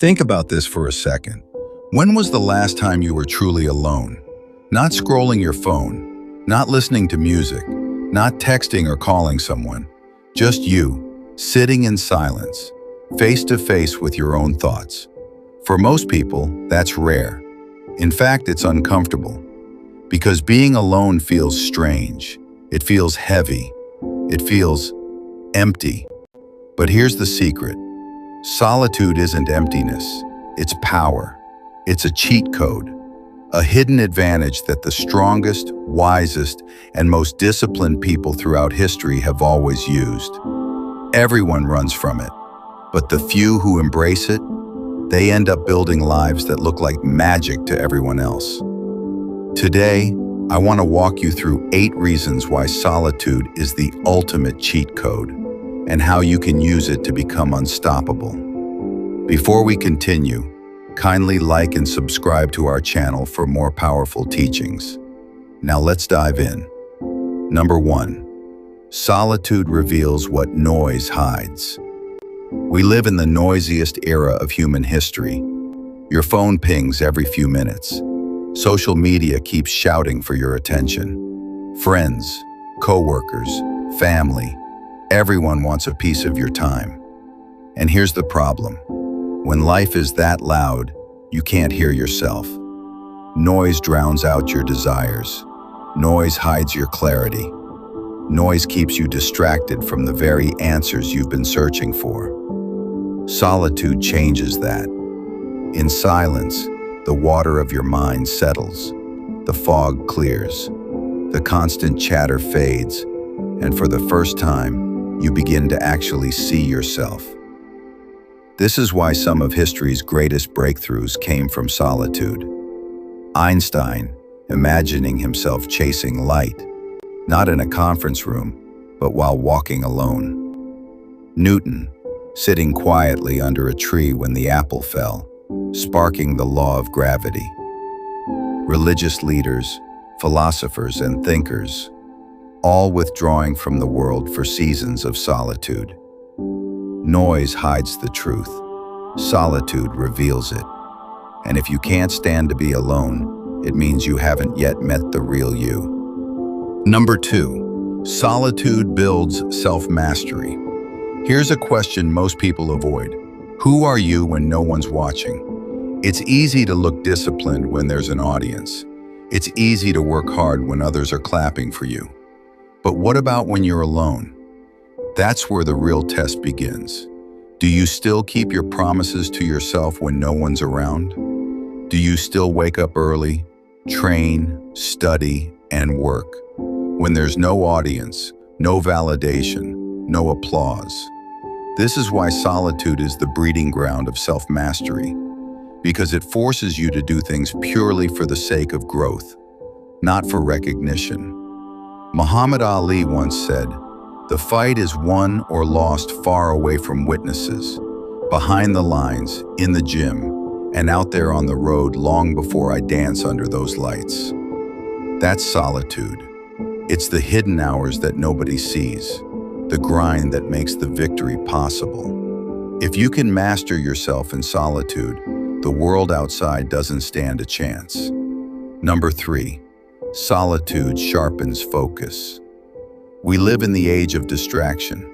Think about this for a second. When was the last time you were truly alone? Not scrolling your phone, not listening to music, not texting or calling someone. Just you, sitting in silence, face to face with your own thoughts. For most people, that's rare. In fact, it's uncomfortable. Because being alone feels strange. It feels heavy. It feels empty. But here's the secret. Solitude isn't emptiness. It's power. It's a cheat code. A hidden advantage that the strongest, wisest, and most disciplined people throughout history have always used. Everyone runs from it. But the few who embrace it, they end up building lives that look like magic to everyone else. Today, I want to walk you through 8 reasons why solitude is the ultimate cheat code and how you can use it to become unstoppable. Before we continue, kindly like and subscribe to our channel for more powerful teachings. Now let's dive in. Number 1. Solitude reveals what noise hides. We live in the noisiest era of human history. Your phone pings every few minutes. Social media keeps shouting for your attention. Friends, coworkers, family, everyone wants a piece of your time. And here's the problem. When life is that loud, you can't hear yourself. Noise drowns out your desires. Noise hides your clarity. Noise keeps you distracted from the very answers you've been searching for. Solitude changes that. In silence, the water of your mind settles. The fog clears. The constant chatter fades. And for the first time, you begin to actually see yourself. This is why some of history's greatest breakthroughs came from solitude. Einstein, imagining himself chasing light, not in a conference room, but while walking alone. Newton, sitting quietly under a tree when the apple fell, sparking the law of gravity. Religious leaders, philosophers, and thinkers, all withdrawing from the world for seasons of solitude. Noise hides the truth. Solitude reveals it. And if you can't stand to be alone, it means you haven't yet met the real you. Number 2. Solitude builds self-mastery. Here's a question most people avoid. Who are you when no one's watching? It's easy to look disciplined when there's an audience. It's easy to work hard when others are clapping for you. But what about when you're alone? That's where the real test begins. Do you still keep your promises to yourself when no one's around? Do you still wake up early, train, study, and work? When there's no audience, no validation, no applause. This is why solitude is the breeding ground of self-mastery, because it forces you to do things purely for the sake of growth, not for recognition. Muhammad Ali once said, "The fight is won or lost far away from witnesses, behind the lines, in the gym, and out there on the road long before I dance under those lights." That's solitude. It's the hidden hours that nobody sees, the grind that makes the victory possible. If you can master yourself in solitude, the world outside doesn't stand a chance. Number 3. Solitude sharpens focus. We live in the age of distraction.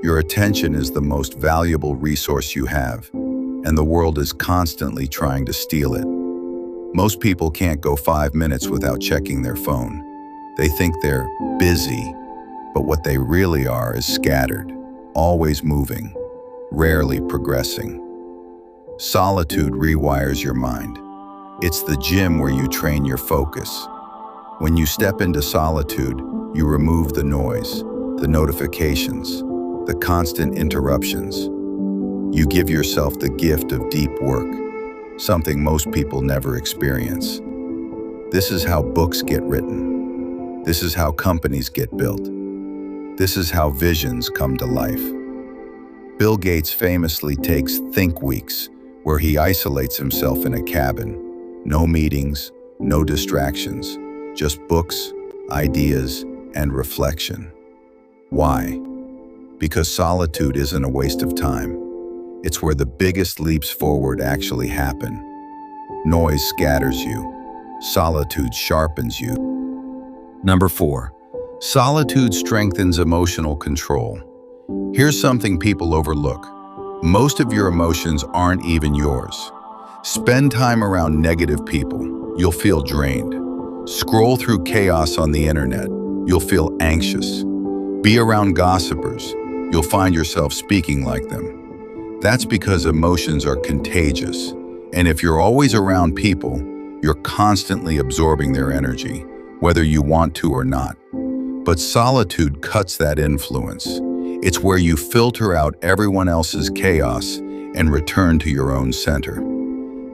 Your attention is the most valuable resource you have, and the world is constantly trying to steal it. Most people can't go 5 minutes without checking their phone. They think they're busy, but what they really are is scattered, always moving, rarely progressing. Solitude rewires your mind. It's the gym where you train your focus. When you step into solitude, you remove the noise, the notifications, the constant interruptions. You give yourself the gift of deep work, something most people never experience. This is how books get written. This is how companies get built. This is how visions come to life. Bill Gates famously takes think weeks, where he isolates himself in a cabin. No meetings, no distractions, just books, ideas, and reflection. Why? Because solitude isn't a waste of time. It's where the biggest leaps forward actually happen. Noise scatters you. Solitude sharpens you. Number 4. Solitude strengthens emotional control. Here's something people overlook. Most of your emotions aren't even yours. Spend time around negative people. You'll feel drained. Scroll through chaos on the internet. You'll feel anxious. Be around gossipers. You'll find yourself speaking like them. That's because emotions are contagious. And if you're always around people, you're constantly absorbing their energy, whether you want to or not. But solitude cuts that influence. It's where you filter out everyone else's chaos and return to your own center.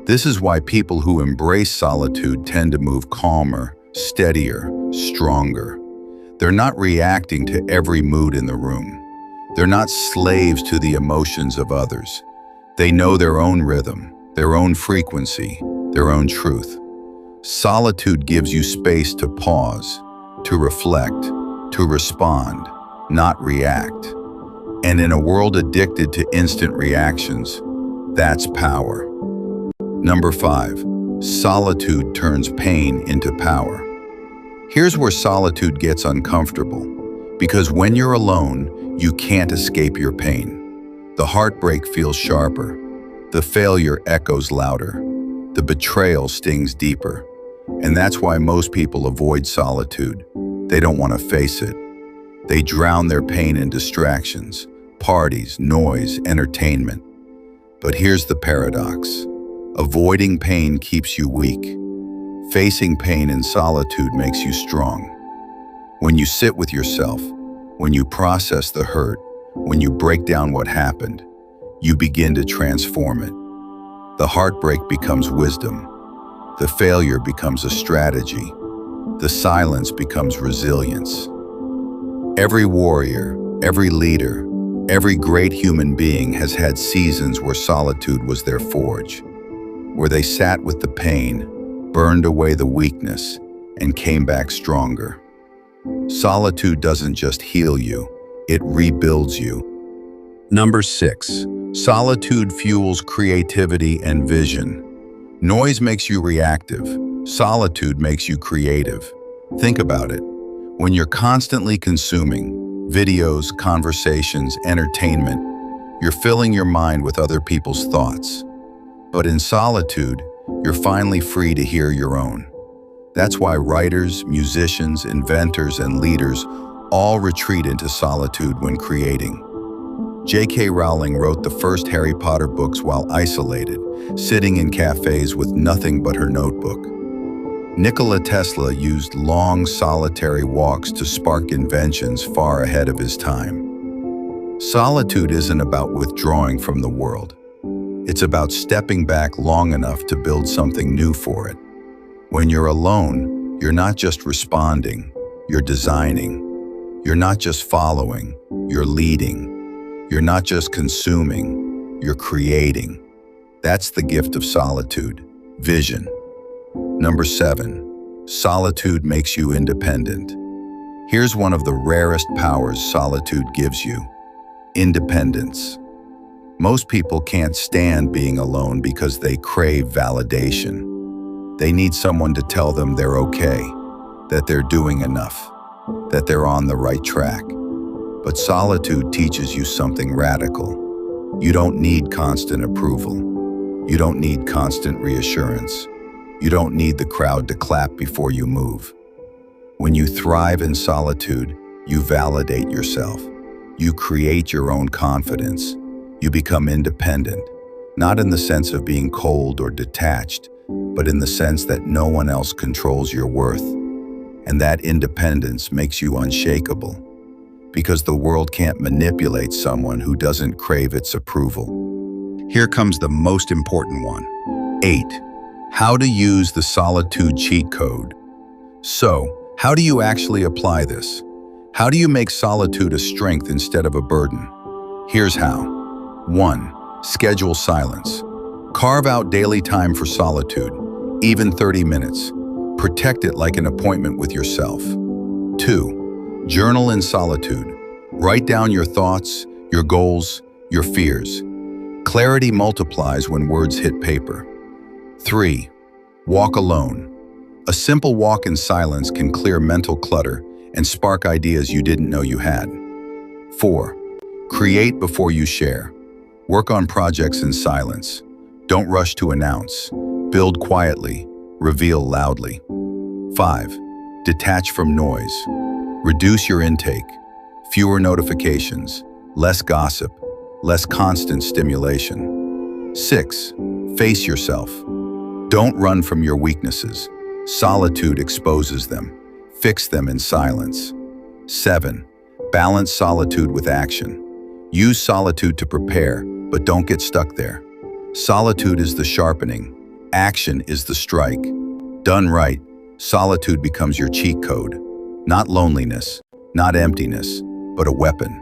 This is why people who embrace solitude tend to move calmer, steadier, stronger. They're not reacting to every mood in the room. They're not slaves to the emotions of others. They know their own rhythm, their own frequency, their own truth. Solitude gives you space to pause, to reflect, to respond, not react. And in a world addicted to instant reactions, that's power. Number 5, solitude turns pain into power. Here's where solitude gets uncomfortable, because when you're alone, you can't escape your pain. The heartbreak feels sharper, the failure echoes louder, the betrayal stings deeper. And that's why most people avoid solitude. They don't want to face it. They drown their pain in distractions, parties, noise, entertainment. But here's the paradox. Avoiding pain keeps you weak. Facing pain in solitude makes you strong. When you sit with yourself, when you process the hurt, when you break down what happened, you begin to transform it. The heartbreak becomes wisdom. The failure becomes a strategy. The silence becomes resilience. Every warrior, every leader, every great human being has had seasons where solitude was their forge, where they sat with the pain, burned away the weakness, and came back stronger. Solitude doesn't just heal you, it rebuilds you. Number 6, solitude fuels creativity and vision. Noise makes you reactive. Solitude makes you creative. Think about it. When you're constantly consuming videos, conversations, entertainment, you're filling your mind with other people's thoughts. But in solitude, you're finally free to hear your own. That's why writers, musicians, inventors, and leaders all retreat into solitude when creating. J.K. Rowling wrote the first Harry Potter books while isolated, sitting in cafes with nothing but her notebook. Nikola Tesla used long, solitary walks to spark inventions far ahead of his time. Solitude isn't about withdrawing from the world. It's about stepping back long enough to build something new for it. When you're alone, you're not just responding, you're designing. You're not just following, you're leading. You're not just consuming, you're creating. That's the gift of solitude, vision. Number 7, solitude makes you independent. Here's one of the rarest powers solitude gives you: independence. Most people can't stand being alone because they crave validation. They need someone to tell them they're okay, that they're doing enough, that they're on the right track. But solitude teaches you something radical. You don't need constant approval. You don't need constant reassurance. You don't need the crowd to clap before you move. When you thrive in solitude, you validate yourself. You create your own confidence. You become independent, not in the sense of being cold or detached, but in the sense that no one else controls your worth. And that independence makes you unshakable, because the world can't manipulate someone who doesn't crave its approval. Here comes the most important one. 8, how to use the solitude cheat code. So, how do you actually apply this? How do you make solitude a strength instead of a burden? Here's how. 1, schedule silence. Carve out daily time for solitude, even 30 minutes. Protect it like an appointment with yourself. 2, journal in solitude. Write down your thoughts, your goals, your fears. Clarity multiplies when words hit paper. 3. Walk alone. A simple walk in silence can clear mental clutter and spark ideas you didn't know you had. 4. Create before you share. Work on projects in silence. Don't rush to announce. Build quietly. Reveal loudly. 5. Detach from noise. Reduce your intake. Fewer notifications. Less gossip. Less constant stimulation. 6. Face yourself. Don't run from your weaknesses. Solitude exposes them. Fix them in silence. 7. Balance solitude with action. Use solitude to prepare, but don't get stuck there. Solitude is the sharpening. Action is the strike. Done right, solitude becomes your cheat code. Not loneliness, not emptiness, but a weapon.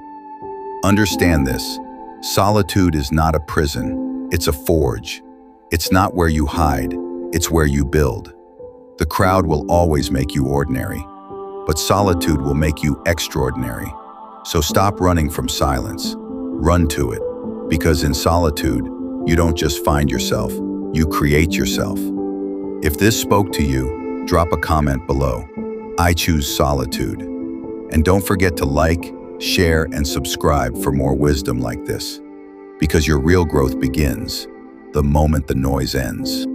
Understand this. Solitude is not a prison. It's a forge. It's not where you hide. It's where you build. The crowd will always make you ordinary, but solitude will make you extraordinary. So stop running from silence. Run to it, because in solitude, you don't just find yourself, you create yourself. If this spoke to you, drop a comment below. I choose solitude. And don't forget to like, share, and subscribe for more wisdom like this, because your real growth begins the moment the noise ends.